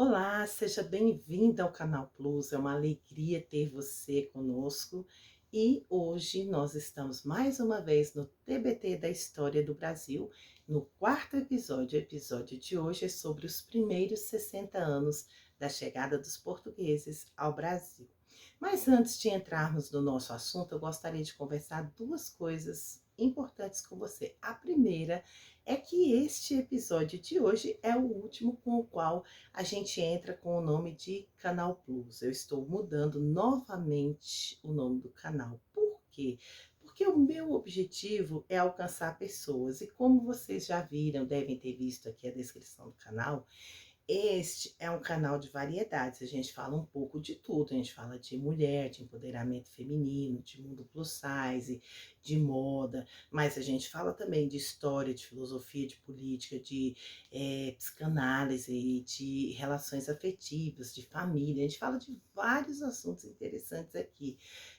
Olá, seja bem-vinda ao Canal Plus. É uma alegria ter você conosco. E hoje nós estamos mais uma vez no TBT da História do Brasil, no quarto episódio. O episódio de hoje é sobre os primeiros 60 anos da chegada dos portugueses ao Brasil. Mas antes de entrarmos no nosso assunto, eu gostaria de conversar duas coisas importantes com você. A primeira é que este episódio de hoje é o último com o qual a gente entra com o nome de Canal Plus. Eu estou mudando novamente o nome do canal. Por quê? Porque o meu objetivo é alcançar pessoas. E como vocês já viram, devem ter visto aqui a descrição do canal, este é um canal de variedades. A gente fala um pouco de tudo. A gente fala de mulher, de empoderamento feminino, de mundo plus size, de moda, mas a gente fala também de história, de filosofia, de política, de psicanálise, de relações afetivas, de família. A gente fala de vários assuntos interessantes aqui.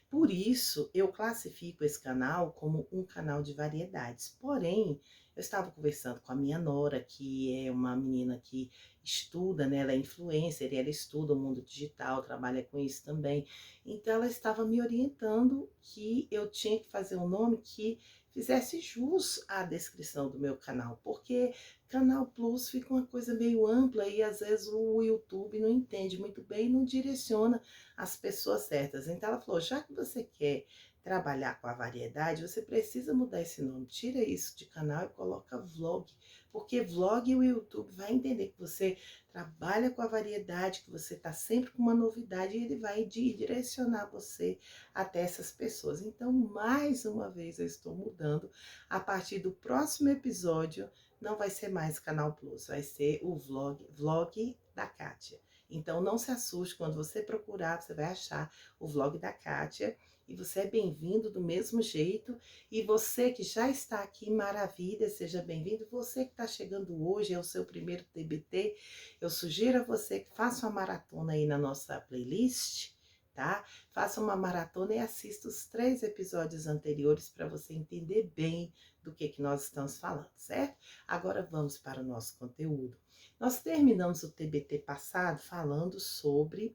Por isso, eu classifico esse canal como um canal de variedades. Porém, eu estava conversando com a minha nora, que é uma menina que estuda, né? Ela é influencer, ela estuda o mundo digital, trabalha com isso também. Então ela estava me orientando que eu tinha que fazer um nome que fizesse jus à descrição do meu canal, porque Canal Plus fica uma coisa meio ampla e às vezes o YouTube não entende muito bem e não direciona as pessoas certas. Então ela falou, já que você quer trabalhar com a variedade, você precisa mudar esse nome, tira isso de canal e coloca vlog, porque vlog o YouTube vai entender que você trabalha com a variedade, que você está sempre com uma novidade e ele vai direcionar você até essas pessoas. Então, mais uma vez eu estou mudando. A partir do próximo episódio, não vai ser mais Canal Plus, vai ser o vlog da Kátia. Então, não se assuste, quando você procurar, você vai achar o vlog da Kátia. E você é bem-vindo do mesmo jeito. E você que já está aqui, maravilha, seja bem-vindo. Você que está chegando hoje, é o seu primeiro TBT, eu sugiro a você que faça uma maratona aí na nossa playlist, tá? Faça uma maratona e assista os 3 episódios anteriores para você entender bem do que nós estamos falando, certo? Agora vamos para o nosso conteúdo. Nós terminamos o TBT passado falando sobre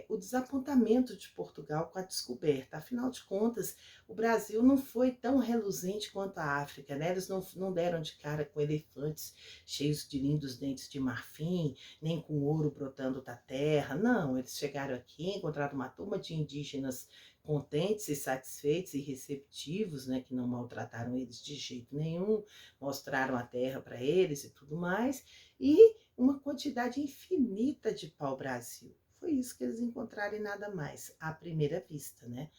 o desapontamento de Portugal com a descoberta. Afinal de contas, o Brasil não foi tão reluzente quanto a África, né? Eles não deram de cara com elefantes cheios de lindos dentes de marfim, nem com ouro brotando da terra. Não, eles chegaram aqui, encontraram uma turma de indígenas contentes e satisfeitos e receptivos, né, que não maltrataram eles de jeito nenhum, mostraram a terra para eles e tudo mais, e uma quantidade infinita de pau-brasil. Foi isso que eles encontraram e nada mais, à primeira vista, né?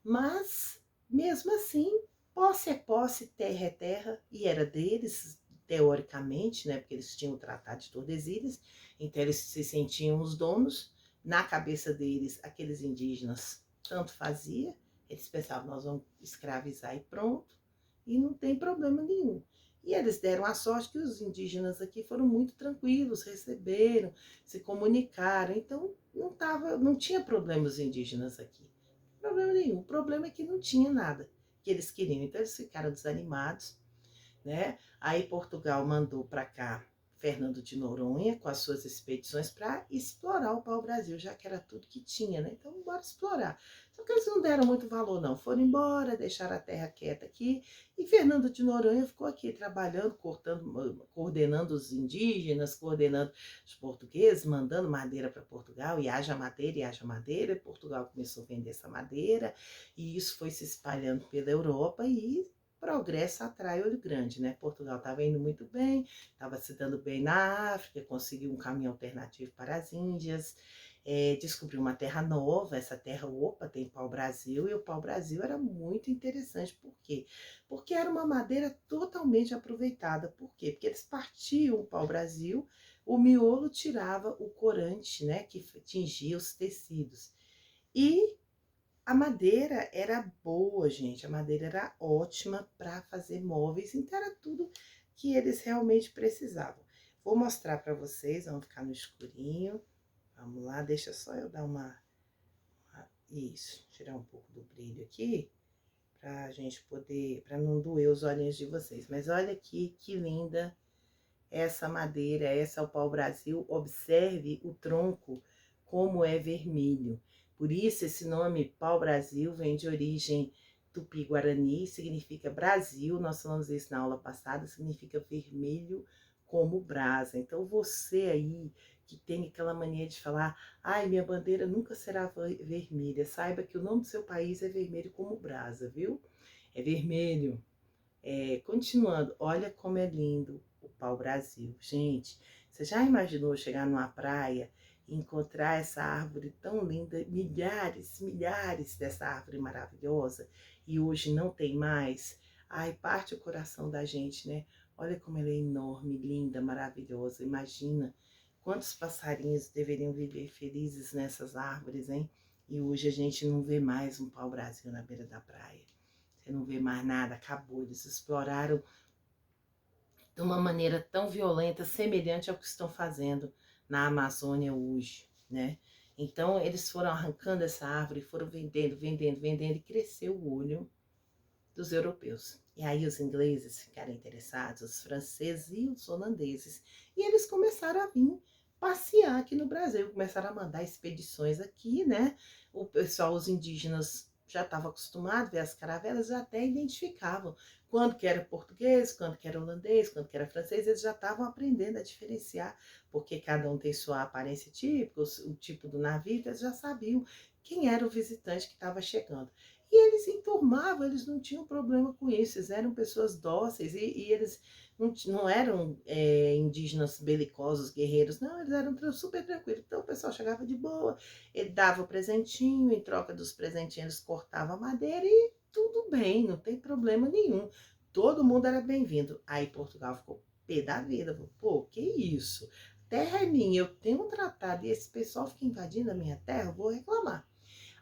Mas, mesmo assim, posse é posse, terra é terra, e era deles, teoricamente, né? Porque eles tinham o Tratado de Tordesilhas, então eles se sentiam os donos. Na cabeça deles, aqueles indígenas tanto fazia, eles pensavam, nós vamos escravizar e pronto, e não tem problema nenhum. E eles deram a sorte que os indígenas aqui foram muito tranquilos, receberam, se comunicaram, então não tinha problemas indígenas aqui. Problema nenhum. O problema é que não tinha nada que eles queriam. Então eles ficaram desanimados, né? Aí Portugal mandou para cá Fernando de Noronha com as suas expedições para explorar o pau-brasil, já que era tudo que tinha, né? Então, bora explorar. Só que eles não deram muito valor, não. Foram embora, deixaram a terra quieta aqui, e Fernando de Noronha ficou aqui trabalhando, coordenando os indígenas, coordenando os portugueses, mandando madeira para Portugal, e haja madeira, e Portugal começou a vender essa madeira, e isso foi se espalhando pela Europa, e progresso atrai olho grande, né? Portugal estava indo muito bem, estava se dando bem na África, conseguiu um caminho alternativo para as Índias, descobriu uma terra nova, essa terra, opa, tem pau-brasil, e o pau-brasil era muito interessante. Por quê? Porque era uma madeira totalmente aproveitada. Por quê? Porque eles partiam o pau-brasil, o miolo tirava o corante, né, que tingia os tecidos. E a madeira era boa, gente. A madeira era ótima para fazer móveis, então era tudo que eles realmente precisavam. Vou mostrar para vocês, vamos ficar no escurinho. Vamos lá, deixa só eu dar isso, tirar um pouco do brilho aqui, pra gente poder, para não doer os olhinhos de vocês. Mas olha aqui que linda essa madeira, essa é o pau-brasil. Observe o tronco como é vermelho. Por isso esse nome pau-brasil vem de origem tupi-guarani, significa Brasil, nós falamos isso na aula passada, significa vermelho como brasa. Então você aí que tem aquela mania de falar, ai, minha bandeira nunca será vermelha, saiba que o nome do seu país é vermelho como brasa, viu? É vermelho. Continuando, olha como é lindo o pau-brasil. Gente, você já imaginou chegar numa praia e encontrar essa árvore tão linda, milhares, milhares dessa árvore maravilhosa, e hoje não tem mais? Ai, parte o coração da gente, né? Olha como ela é enorme, linda, maravilhosa. Imagina quantos passarinhos deveriam viver felizes nessas árvores, hein? E hoje a gente não vê mais um pau-brasil na beira da praia. Você não vê mais nada, acabou. Eles exploraram de uma maneira tão violenta, semelhante ao que estão fazendo na Amazônia hoje, né? Então, eles foram arrancando essa árvore, foram vendendo, vendendo, vendendo, e cresceu o olho dos europeus. E aí os ingleses ficaram interessados, os franceses e os holandeses, e eles começaram a vir passear aqui no Brasil, começaram a mandar expedições aqui, né? O pessoal, os indígenas já estavam acostumados a ver as caravelas, já até identificavam quando que era português, quando que era holandês, quando que era francês, eles já estavam aprendendo a diferenciar, porque cada um tem sua aparência típica, o tipo do navio, então eles já sabiam quem era o visitante que estava chegando. E eles enturmavam, eles não tinham problema com isso, eles eram pessoas dóceis e eles não eram indígenas belicosos, guerreiros, não, eles eram super tranquilos. Então o pessoal chegava de boa, ele dava o presentinho, em troca dos presentinhos eles cortavam a madeira e tudo bem, não tem problema nenhum. Todo mundo era bem-vindo. Aí Portugal ficou pé da vida, falou, pô, que isso? Terra é minha, eu tenho um tratado e esse pessoal fica invadindo a minha terra, eu vou reclamar.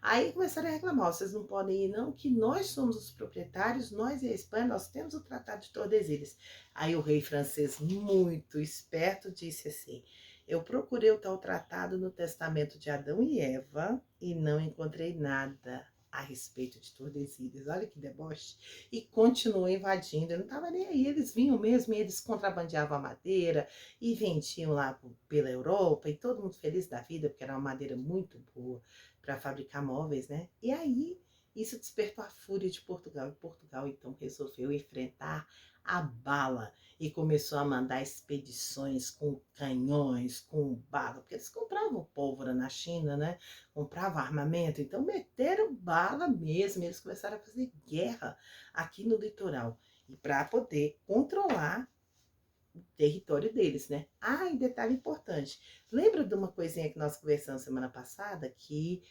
Aí começaram a reclamar, vocês não podem ir não, que nós somos os proprietários, nós e a Espanha, nós temos o Tratado de Tordesilhas. Aí o rei francês, muito esperto, disse assim, eu procurei o tal tratado no testamento de Adão e Eva e não encontrei nada a respeito de Tordesilhas. Olha que deboche. E continuou invadindo, eu não estava nem aí, eles vinham mesmo e eles contrabandeavam a madeira e vendiam lá pela Europa e todo mundo feliz da vida, porque era uma madeira muito boa para fabricar móveis, né? E aí isso despertou a fúria de Portugal. E Portugal então resolveu enfrentar a bala e começou a mandar expedições com canhões, com bala, porque eles compravam pólvora na China, né? Compravam armamento, então meteram bala mesmo. Eles começaram a fazer guerra aqui no litoral e para poder controlar o território deles, né? Ah, e detalhe importante. Lembra de uma coisinha que nós conversamos semana passada, que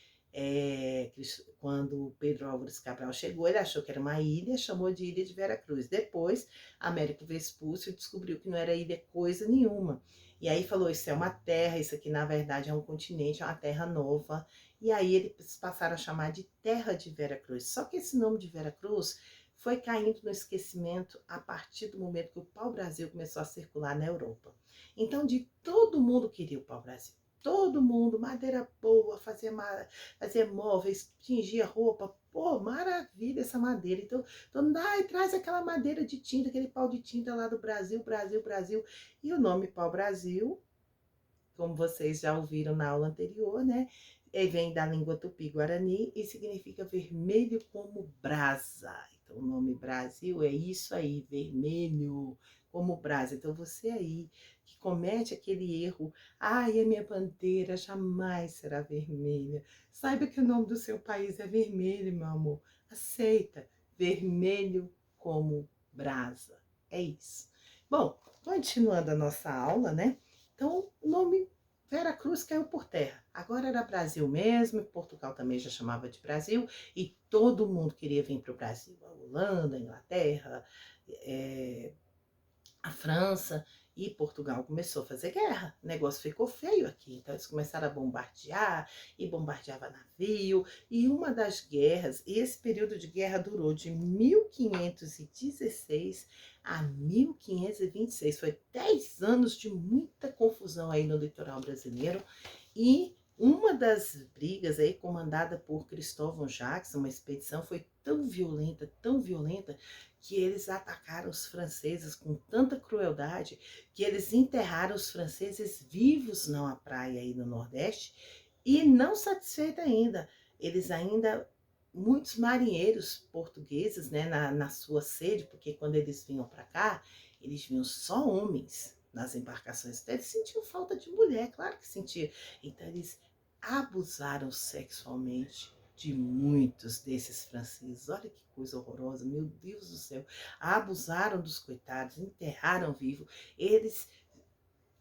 quando Pedro Álvares Cabral chegou, ele achou que era uma ilha, chamou de Ilha de Vera Cruz. Depois, Américo Vespúcio descobriu que não era ilha coisa nenhuma. E aí falou, isso é uma terra, isso aqui na verdade é um continente, é uma terra nova. E aí eles passaram a chamar de Terra de Vera Cruz. Só que esse nome de Vera Cruz foi caindo no esquecimento a partir do momento que o pau-brasil começou a circular na Europa. Então, de todo mundo queria o pau-brasil. Todo mundo, madeira boa, fazia móveis, tingia roupa. Pô, maravilha essa madeira. Então, todo mundo, ai, traz aquela madeira de tinta, aquele pau de tinta lá do Brasil, Brasil, Brasil. E o nome pau-brasil, como vocês já ouviram na aula anterior, né? Vem da língua tupi-guarani e significa vermelho como brasa. Então, o nome Brasil é isso aí, vermelho como brasa. Então, você aí que comete aquele erro, ai, a minha bandeira jamais será vermelha. Saiba que o nome do seu país é vermelho, meu amor. Aceita, vermelho como brasa. É isso. Bom, continuando a nossa aula, né? Então, o nome Vera Cruz caiu por terra. Agora era Brasil mesmo, Portugal também já chamava de Brasil, e todo mundo queria vir para o Brasil. A Holanda, a Inglaterra, a França e Portugal começou a fazer guerra. O negócio ficou feio aqui. Então eles começaram a bombardear e bombardeava navio. E uma das guerras, esse período de guerra durou de 1516 a 1526. Foi 10 anos de muita confusão aí no litoral brasileiro. E uma das brigas aí, comandada por Cristóvão Jacques, uma expedição, foi tão violenta, que eles atacaram os franceses com tanta crueldade que eles enterraram os franceses vivos numa praia aí no Nordeste e não satisfeito ainda, eles ainda, muitos marinheiros portugueses, né, na sua sede, porque quando eles vinham para cá, eles vinham só homens nas embarcações, então eles sentiam falta de mulher, claro que sentiam, então eles abusaram sexualmente de muitos desses franceses. Olha que coisa horrorosa, meu Deus do céu. Abusaram dos coitados, enterraram vivo. Eles.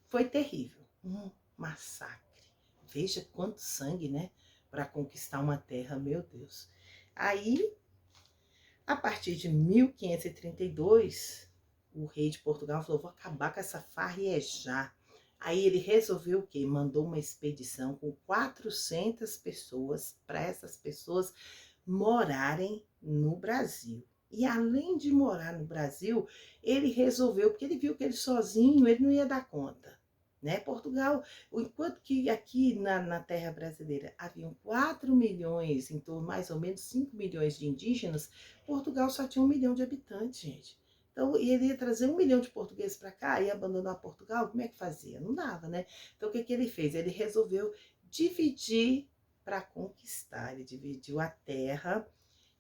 Foi terrível. Um massacre. Veja quanto sangue, né? Para conquistar uma terra, meu Deus. Aí, a partir de 1532, o rei de Portugal falou: vou acabar com essa farra e é já. Aí ele resolveu o quê? Mandou uma expedição com 400 pessoas para essas pessoas morarem no Brasil. E além de morar no Brasil, ele resolveu, porque ele viu que ele sozinho ele não ia dar conta. Né? Portugal, enquanto que aqui na terra brasileira haviam 4 milhões, em torno mais ou menos 5 milhões de indígenas, Portugal só tinha 1 milhão de habitantes, gente. Então, ele ia trazer 1 milhão de portugueses para cá e abandonar Portugal, como é que fazia? Não dava, né? Então, o que ele fez? Ele resolveu dividir para conquistar. Ele dividiu a terra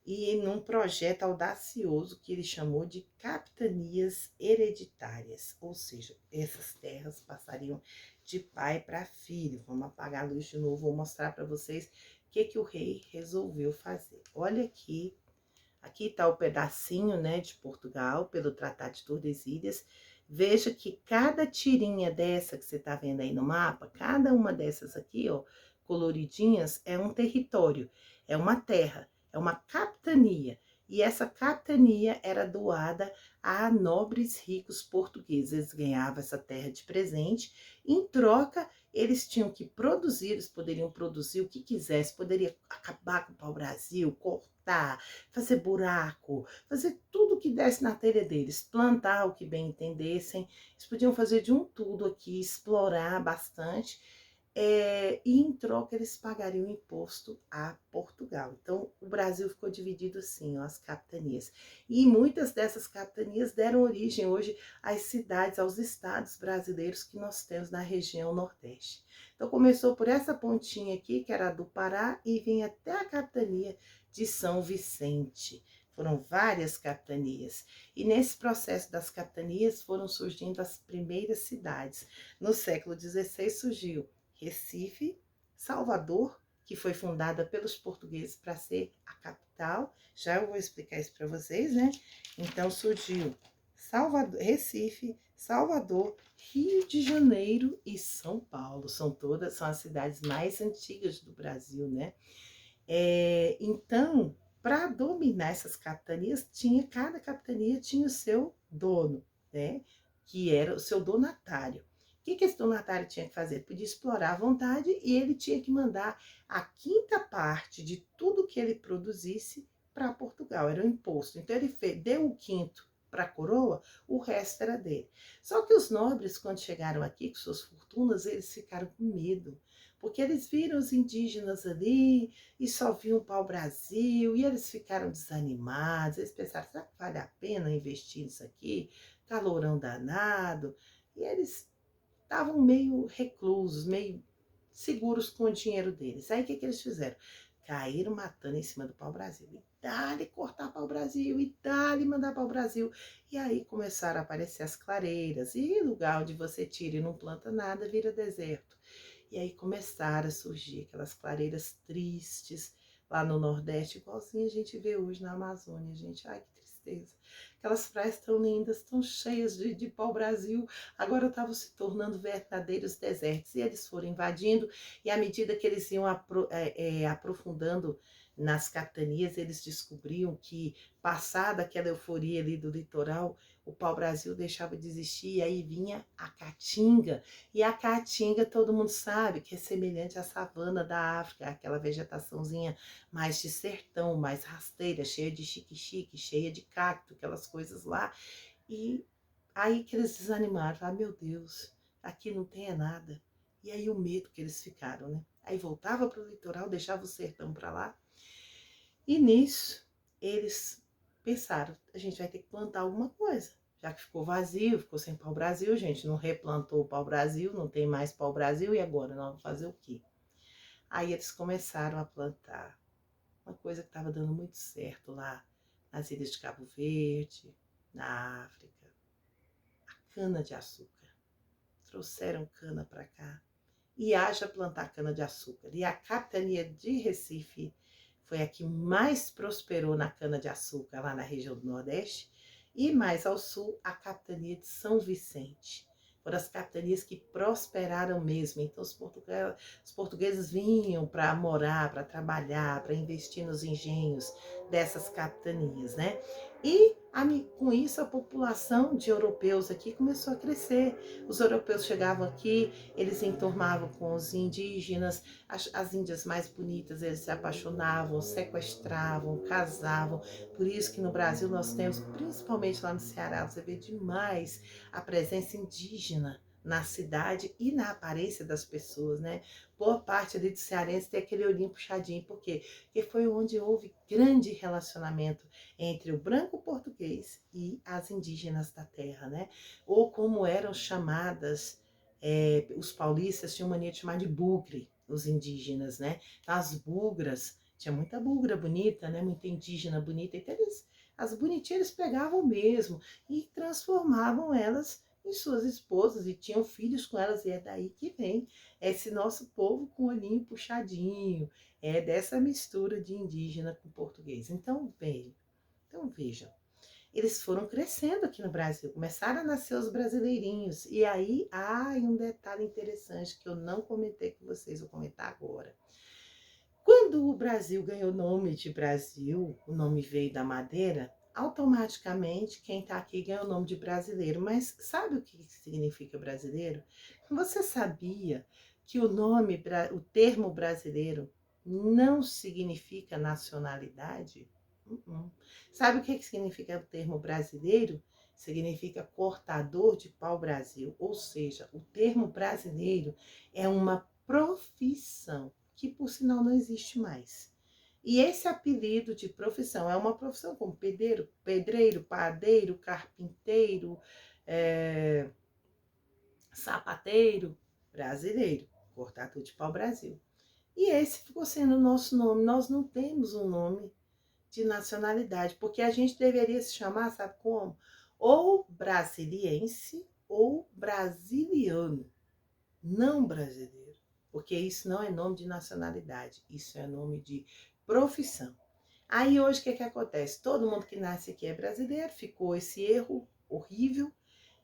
e num projeto audacioso que ele chamou de capitanias hereditárias, ou seja, essas terras passariam de pai para filho. Vamos apagar a luz de novo, vou mostrar para vocês o que o rei resolveu fazer. Olha aqui está o pedacinho, né, de Portugal, pelo Tratado de Tordesilhas. Veja que cada tirinha dessa que você está vendo aí no mapa, cada uma dessas aqui, ó, coloridinhas, é um território, é uma terra, é uma capitania. E essa capitania era doada a nobres ricos portugueses. Eles ganhavam essa terra de presente. Em troca, eles tinham que produzir, eles poderiam produzir o que quisessem, poderia acabar com o pau-brasil, cortar, fazer buraco, fazer tudo o que desse na telha deles, plantar o que bem entendessem. Eles podiam fazer de um tudo aqui, explorar bastante. E em troca eles pagariam imposto a Portugal. Então o Brasil ficou dividido assim, ó, as capitanias. E muitas dessas capitanias deram origem hoje às cidades, aos estados brasileiros que nós temos na região Nordeste. Então começou por essa pontinha aqui, que era do Pará, e vinha até a capitania de São Vicente. Foram várias capitanias. E nesse processo das capitanias foram surgindo as primeiras cidades. No século XVI surgiu Recife, Salvador, que foi fundada pelos portugueses para ser a capital. Já eu vou explicar isso para vocês, né? Então surgiu Salvador, Recife, Salvador, Rio de Janeiro e São Paulo. São as cidades mais antigas do Brasil, né? Então, para dominar essas capitanias, cada capitania tinha o seu dono, né? Que era o seu donatário. O que esse donatário tinha que fazer? Podia explorar à vontade e ele tinha que mandar a quinta parte de tudo que ele produzisse para Portugal, era o imposto. Então ele deu o quinto para a coroa, o resto era dele. Só que os nobres, quando chegaram aqui com suas fortunas, eles ficaram com medo, porque eles viram os indígenas ali e só viam o pau-brasil, e eles ficaram desanimados, eles pensaram, será que vale a pena investir nisso aqui? Calorão danado, e eles estavam meio reclusos, meio seguros com o dinheiro deles. Aí o que eles fizeram? Caíram matando em cima do pau-brasil. E dali cortar pau-brasil, e dali mandar pau-brasil. E aí começaram a aparecer as clareiras. E lugar onde você tira e não planta nada, vira deserto. E aí começaram a surgir aquelas clareiras tristes lá no Nordeste, igualzinho a gente vê hoje na Amazônia, gente. Ai, que tristeza. Aquelas praias tão lindas, tão cheias de pau-brasil, agora estavam se tornando verdadeiros desertos. E eles foram invadindo, e à medida que eles iam aprofundando nas capitanias, eles descobriam que, passada aquela euforia ali do litoral, o pau-brasil deixava de existir, e aí vinha a caatinga. E a caatinga, todo mundo sabe que é semelhante à savana da África, aquela vegetaçãozinha mais de sertão, mais rasteira, cheia de chique-chique, cheia de cacto, aquelas coisas lá. E aí que eles desanimaram, ah, meu Deus, aqui não tem nada. E aí o medo que eles ficaram, né? Aí voltava para o litoral, deixava o sertão para lá. E nisso, eles pensaram, a gente vai ter que plantar alguma coisa. Já que ficou vazio, ficou sem pau-brasil, a gente não replantou o pau-brasil, não tem mais pau-brasil, e agora nós vamos fazer o quê? Aí eles começaram a plantar uma coisa que estava dando muito certo lá nas ilhas de Cabo Verde, na África, a cana-de-açúcar. Trouxeram cana para cá e haja plantar cana-de-açúcar. E a capitania de Recife foi a que mais prosperou na cana-de-açúcar, lá na região do Nordeste, e mais ao sul, a capitania de São Vicente. Foram as capitanias que prosperaram mesmo. Então, os portugueses vinham para morar, para trabalhar, para investir nos engenhos dessas capitanias, né? E com isso a população de europeus aqui começou a crescer. Os europeus chegavam aqui, eles se enturmavam com os indígenas, as índias mais bonitas, eles se apaixonavam, sequestravam, casavam. Por isso que no Brasil nós temos, principalmente lá no Ceará, você vê demais a presença indígena na cidade e na aparência das pessoas, né? Boa parte ali do cearense tem aquele olhinho puxadinho, por quê? Porque foi onde houve grande relacionamento entre o branco português e as indígenas da terra, né? Ou como eram chamadas, os paulistas tinham mania de chamar de bugre, os indígenas, né? As bugras, tinha muita bugra bonita, né? Muita indígena bonita, então as bonitinhas eles pegavam mesmo e transformavam elas em suas esposas e tinham filhos com elas, e é daí que vem esse nosso povo com o olhinho puxadinho, é dessa mistura de indígena com português. Então vejam, eles foram crescendo aqui no Brasil, começaram a nascer os brasileirinhos, e aí há um detalhe interessante que eu não comentei com vocês, vou comentar agora. Quando o Brasil ganhou o nome de Brasil, o nome veio da madeira, automaticamente quem está aqui ganha o nome de brasileiro. Mas sabe o que significa brasileiro? Você sabia que o termo brasileiro não significa nacionalidade? Sabe o que significa o termo brasileiro? Significa cortador de pau-brasil, ou seja, o termo brasileiro é uma profissão que por sinal não existe mais. E esse apelido de profissão é uma profissão como pedreiro, padeiro, carpinteiro, sapateiro, brasileiro, cortador de pau-brasil. E esse ficou sendo o nosso nome. Nós não temos um nome de nacionalidade, porque a gente deveria se chamar, sabe como? Ou brasiliense ou brasiliano, não brasileiro, porque isso não é nome de nacionalidade, isso é nome de profissão. Aí hoje o que acontece? Todo mundo que nasce aqui é brasileiro, ficou esse erro horrível,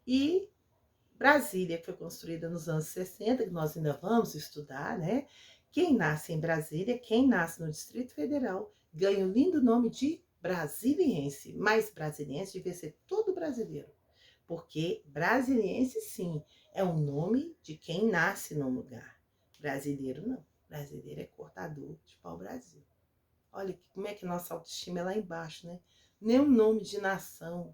e Brasília, que foi construída nos anos 60, que nós ainda vamos estudar, né? Quem nasce em Brasília, quem nasce no Distrito Federal, ganha o lindo nome de brasiliense, mas brasiliense devia ser todo brasileiro, porque brasiliense, sim, é o nome de quem nasce no lugar. Brasileiro, não. Brasileiro é cortador de pau-brasil. Olha como é que nossa autoestima é lá embaixo, né? Nem um nome de nação,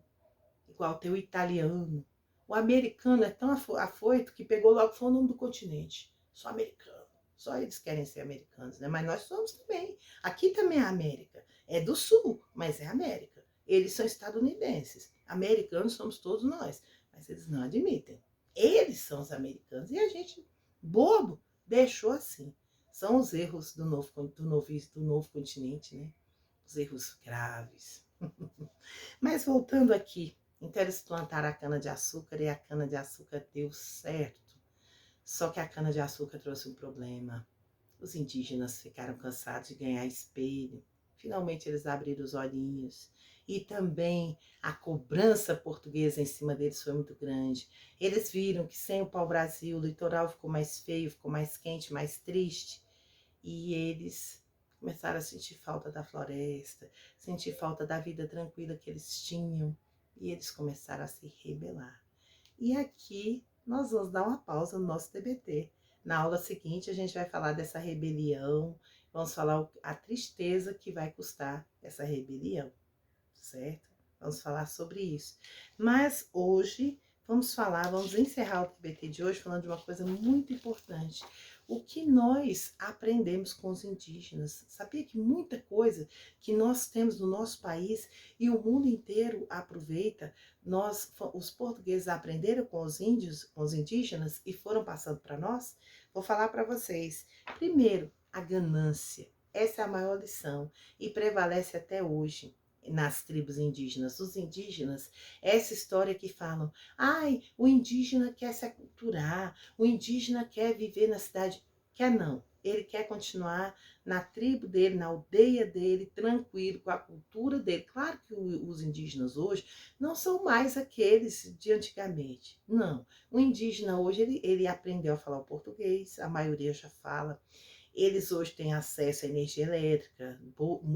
igual ter o italiano. O americano é tão afoito que pegou logo, foi o nome do continente. Só americano. Só eles querem ser americanos, né? Mas nós somos também. Aqui também é América. É do Sul, mas é América. Eles são estadunidenses. Americanos somos todos nós. Mas eles não admitem. Eles são os americanos. E a gente, bobo, deixou assim. São os erros do novo continente, né? Os erros graves. Mas voltando aqui, então eles plantaram a cana-de-açúcar e a cana-de-açúcar deu certo. Só que a cana-de-açúcar trouxe um problema. Os indígenas ficaram cansados de ganhar espelho. Finalmente eles abriram os olhinhos. E também a cobrança portuguesa em cima deles foi muito grande. Eles viram que sem o pau-brasil o litoral ficou mais feio, ficou mais quente, mais triste. E eles começaram a sentir falta da floresta, sentir falta da vida tranquila que eles tinham. E eles começaram a se rebelar. E aqui nós vamos dar uma pausa no nosso TBT. Na aula seguinte a gente vai falar dessa rebelião, vamos falar a tristeza que vai custar essa rebelião, certo? Vamos falar sobre isso. Mas hoje vamos encerrar o TBT de hoje falando de uma coisa muito importante. O que nós aprendemos com os indígenas? Sabia que muita coisa que nós temos no nosso país e o mundo inteiro aproveita, os portugueses aprenderam com os índios, com os indígenas e foram passando para nós? Vou falar para vocês. Primeiro, a ganância. Essa é a maior lição e prevalece até hoje nas tribos indígenas. Os indígenas, essa história que falam, ai, o indígena quer se aculturar, o indígena quer viver na cidade. Quer não. Ele quer continuar na tribo dele, na aldeia dele, tranquilo, com a cultura dele. Claro que os indígenas hoje não são mais aqueles de antigamente. Não. O indígena hoje, ele aprendeu a falar o português, a maioria já fala. Eles hoje têm acesso à energia elétrica,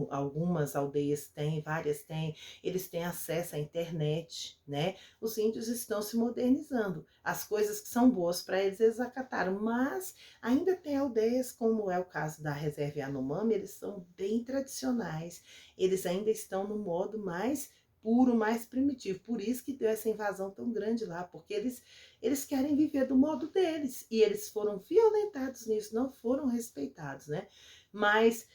algumas aldeias têm, várias têm, eles têm acesso à internet, né? Os índios estão se modernizando. As coisas que são boas para eles, eles acataram, mas ainda tem aldeias, como é o caso da reserva Yanomami, eles são bem tradicionais, eles ainda estão no modo mais puro, mais primitivo. Por isso que deu essa invasão tão grande lá, porque eles querem viver do modo deles. E eles foram violentados nisso, não foram respeitados, né? Mas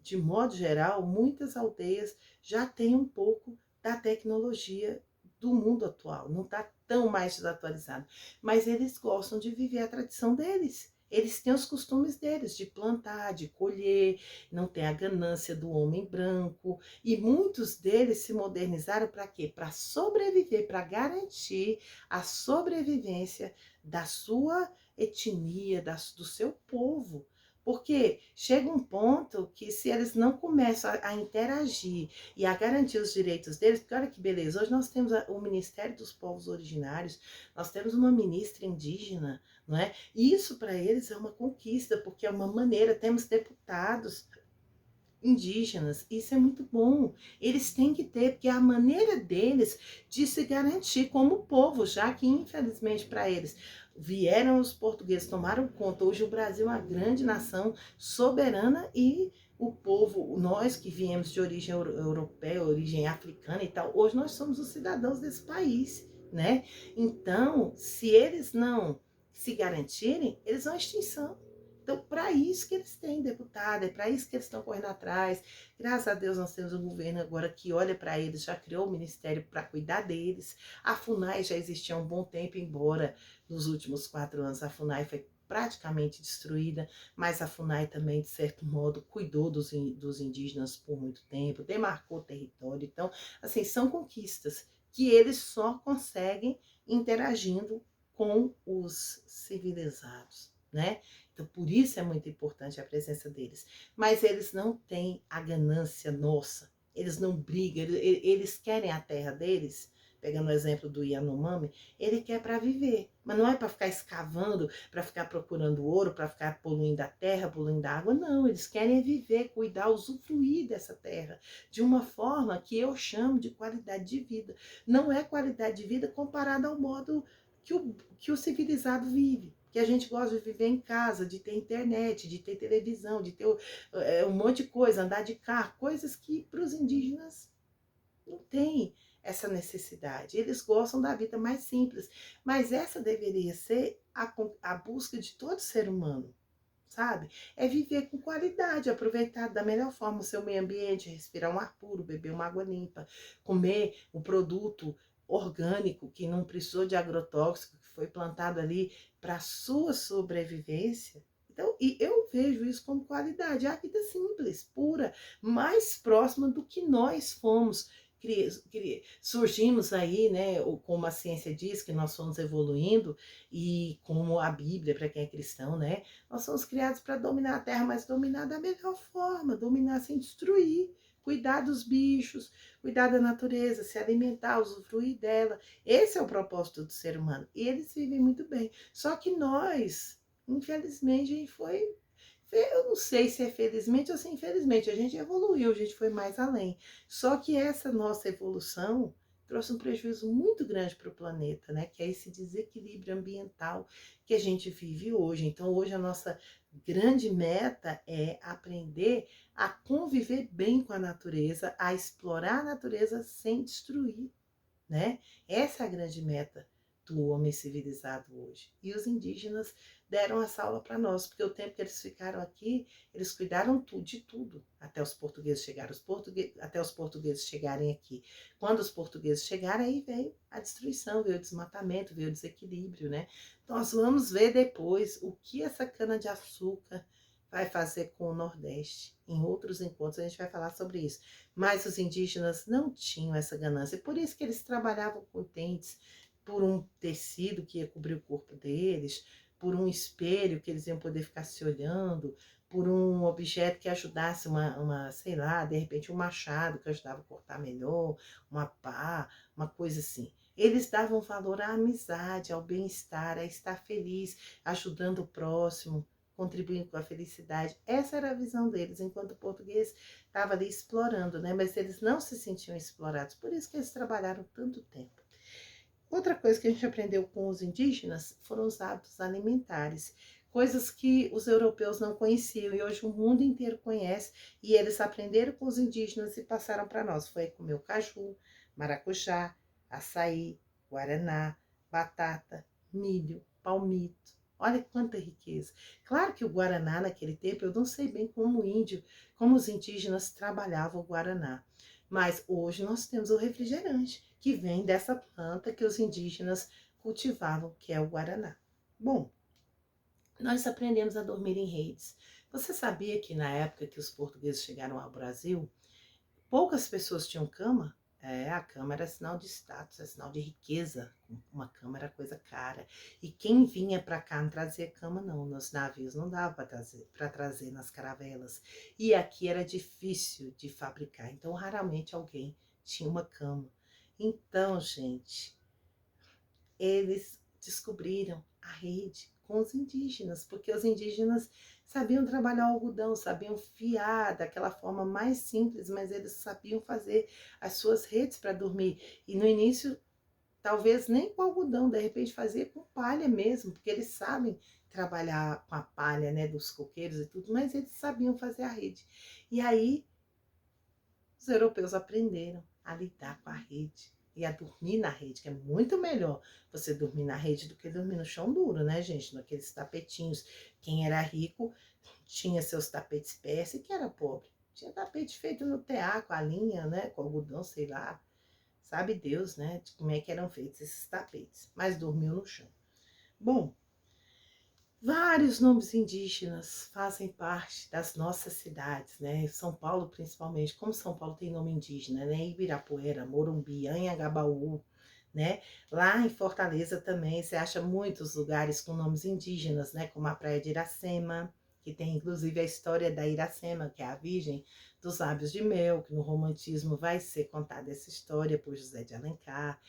de modo geral, muitas aldeias já têm um pouco da tecnologia do mundo atual. Não está tão mais desatualizado. Mas eles gostam de viver a tradição deles. Eles têm os costumes deles, de plantar, de colher, não tem a ganância do homem branco. E muitos deles se modernizaram para quê? Para sobreviver, para garantir a sobrevivência da sua etnia, do seu povo. Porque chega um ponto que se eles não começam a interagir e a garantir os direitos deles, porque olha que beleza, hoje nós temos o Ministério dos Povos Originários, nós temos uma ministra indígena, não é? E isso para eles é uma conquista, porque é uma maneira, temos deputados indígenas, isso é muito bom. Eles têm que ter, porque é a maneira deles de se garantir como povo, já que infelizmente para eles vieram os portugueses, tomaram conta. Hoje o Brasil é uma grande nação soberana e o povo, nós que viemos de origem europeia, origem africana e tal, hoje nós somos os cidadãos desse país, né? Então, se eles não se garantirem, eles vão à extinção. Então, para isso que eles têm deputado, é para isso que eles estão correndo atrás. Graças a Deus nós temos um governo agora que olha para eles, já criou o ministério para cuidar deles. A FUNAI já existia há um bom tempo, embora nos últimos 4 anos a FUNAI foi praticamente destruída, mas a FUNAI também, de certo modo, cuidou dos indígenas por muito tempo, demarcou território. Então, assim, são conquistas que eles só conseguem interagindo com os civilizados, né? Então, por isso é muito importante a presença deles. Mas eles não têm a ganância nossa. Eles não brigam, eles querem a terra deles. Pegando o exemplo do Yanomami, ele quer para viver. Mas não é para ficar escavando, para ficar procurando ouro, para ficar poluindo a terra, poluindo a água. Não, eles querem viver, cuidar, usufruir dessa terra. De uma forma que eu chamo de qualidade de vida. Não é qualidade de vida comparada ao modo que o civilizado vive. Que a gente gosta de viver em casa, de ter internet, de ter televisão, de ter um monte de coisa, andar de carro, coisas que para os indígenas não tem essa necessidade. Eles gostam da vida mais simples, mas essa deveria ser a busca de todo ser humano, sabe? É viver com qualidade, aproveitar da melhor forma o seu meio ambiente, respirar um ar puro, beber uma água limpa, comer o produto orgânico que não precisou de agrotóxico, que foi plantado ali para a sua sobrevivência. Então, e eu vejo isso como qualidade, a vida simples, pura, mais próxima do que nós fomos. Surgimos aí, né, como a ciência diz, que nós fomos evoluindo, e como a Bíblia, para quem é cristão, né, nós somos criados para dominar a terra, mas dominar da melhor forma, dominar sem destruir, cuidar dos bichos, cuidar da natureza, se alimentar, usufruir dela. Esse é o propósito do ser humano. E eles vivem muito bem. Só que nós, infelizmente, a gente foi. Eu não sei se é felizmente ou se infelizmente, a gente evoluiu, a gente foi mais além. Só que essa nossa evolução trouxe um prejuízo muito grande para o planeta, né? Que é esse desequilíbrio ambiental que a gente vive hoje. Então, hoje a nossa grande meta é aprender a conviver bem com a natureza, a explorar a natureza sem destruir, né? Essa é a grande meta do homem civilizado hoje. E os indígenas deram essa aula para nós, porque o tempo que eles ficaram aqui, eles cuidaram de tudo, até os portugueses chegarem, até os portugueses chegarem aqui. Quando os portugueses chegaram, aí veio a destruição, veio o desmatamento, veio o desequilíbrio, né? Então, nós vamos ver depois o que essa cana-de-açúcar vai fazer com o Nordeste. Em outros encontros a gente vai falar sobre isso. Mas os indígenas não tinham essa ganância, por isso que eles trabalhavam contentes por um tecido que ia cobrir o corpo deles, por um espelho que eles iam poder ficar se olhando, por um objeto que ajudasse sei lá, de repente um machado que ajudava a cortar melhor, uma pá, uma coisa assim. Eles davam valor à amizade, ao bem-estar, a estar feliz, ajudando o próximo, contribuindo com a felicidade. Essa era a visão deles, enquanto o português estava ali explorando, né? Mas eles não se sentiam explorados, por isso que eles trabalharam tanto tempo. Outra coisa que a gente aprendeu com os indígenas foram os hábitos alimentares, coisas que os europeus não conheciam e hoje o mundo inteiro conhece, e eles aprenderam com os indígenas e passaram para nós. Foi comer o caju, maracujá, açaí, guaraná, batata, milho, palmito. Olha quanta riqueza. Claro que o guaraná naquele tempo, eu não sei bem como o índio, como os indígenas trabalhavam o guaraná. Mas hoje nós temos o refrigerante, que vem dessa planta que os indígenas cultivavam, que é o guaraná. Bom, nós aprendemos a dormir em redes. Você sabia que na época que os portugueses chegaram ao Brasil, poucas pessoas tinham cama? A cama era sinal de status, é sinal de riqueza. Uma cama era coisa cara. E quem vinha para cá não trazia cama, não. Nos navios não dava para trazer nas caravelas. E aqui era difícil de fabricar. Então, raramente alguém tinha uma cama. Então, gente, eles descobriram a rede com os indígenas, porque os indígenas sabiam trabalhar o algodão, sabiam fiar daquela forma mais simples, mas eles sabiam fazer as suas redes para dormir. E no início, talvez nem com algodão, de repente fazia com palha mesmo, porque eles sabem trabalhar com a palha, né, dos coqueiros e tudo, mas eles sabiam fazer a rede. E aí os europeus aprenderam a lidar com a rede e a dormir na rede, que é muito melhor você dormir na rede do que dormir no chão duro, né, gente? Naqueles tapetinhos. Quem era rico tinha seus tapetes persa e quem era pobre tinha tapete feito no tear, com a linha, né, com algodão, sei lá. Sabe Deus, né, de como é que eram feitos esses tapetes. Mas dormiu no chão. Bom, vários nomes indígenas fazem parte das nossas cidades, né? São Paulo, principalmente. Como São Paulo tem nome indígena, né? Ibirapuera, Morumbi, Anhangabaú, né? Lá em Fortaleza também você acha muitos lugares com nomes indígenas, né? Como a Praia de Iracema, que tem inclusive a história da Iracema, que é a Virgem dos Lábios de Mel, que no romantismo vai ser contada essa história por José de Alencar.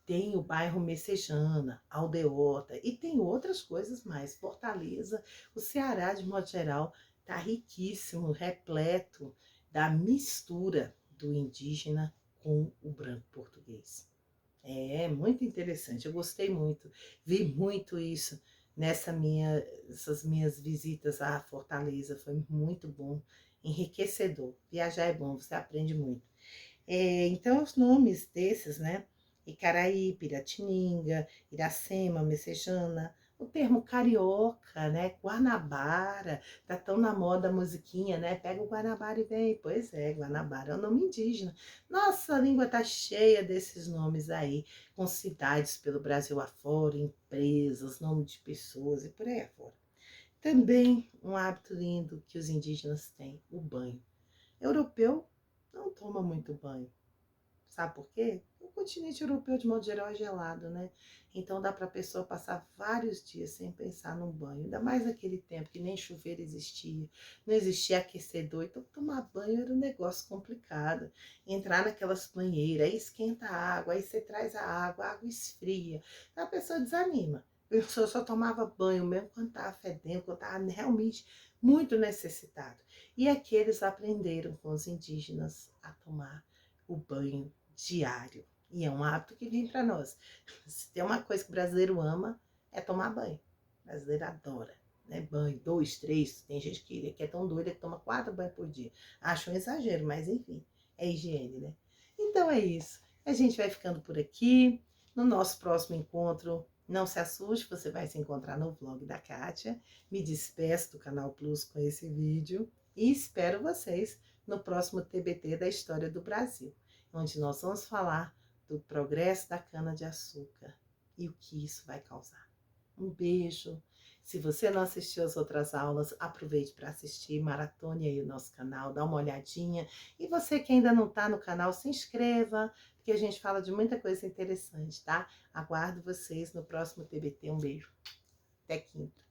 Tem o bairro Messejana, Aldeota, e tem outras coisas mais. Fortaleza, o Ceará, de modo geral, está riquíssimo, repleto da mistura do indígena com o branco português. É muito interessante, eu gostei muito, vi muito isso essas minhas visitas à Fortaleza, foi muito bom, enriquecedor. Viajar é bom, você aprende muito. Então, os nomes desses, né? Icaraí, Piratininga, Iracema, Messejana, o termo carioca, né? Guanabara, tá tão na moda a musiquinha, né? Pega o Guanabara e vem. Pois é, Guanabara é um nome indígena. Nossa, a língua tá cheia desses nomes aí, com cidades pelo Brasil afora, empresas, nome de pessoas e por aí afora. Também um hábito lindo que os indígenas têm, o banho. Europeu não toma muito banho. Sabe por quê? O continente europeu, de modo geral, é gelado, né? Então dá para a pessoa passar vários dias sem pensar num banho. Ainda mais naquele tempo que nem chuveiro existia, não existia aquecedor. Então tomar banho era um negócio complicado. Entrar naquelas banheiras, aí esquenta a água, aí você traz a água esfria. Então a pessoa desanima. A pessoa só tomava banho mesmo quando estava fedendo, quando estava realmente muito necessitado. E aqui eles aprenderam com os indígenas a tomar o banho diário. E é um hábito que vem para nós. Se tem uma coisa que o brasileiro ama, é tomar banho. O brasileiro adora, né? Banho, 2, 3. Tem gente que é tão doida que toma 4 banhos por dia. Acho um exagero, mas enfim, é higiene, né? Então é isso. A gente vai ficando por aqui. No nosso próximo encontro, não se assuste, você vai se encontrar no vlog da Kátia. Me despeço do Canal Plus com esse vídeo e espero vocês no próximo TBT da História do Brasil, onde nós vamos falar do progresso da cana-de-açúcar e o que isso vai causar. Um beijo. Se você não assistiu as outras aulas, aproveite para assistir, maratone aí o nosso canal, dá uma olhadinha. E você que ainda não está no canal, se inscreva, porque a gente fala de muita coisa interessante, tá? Aguardo vocês no próximo TBT. Um beijo. Até quinta.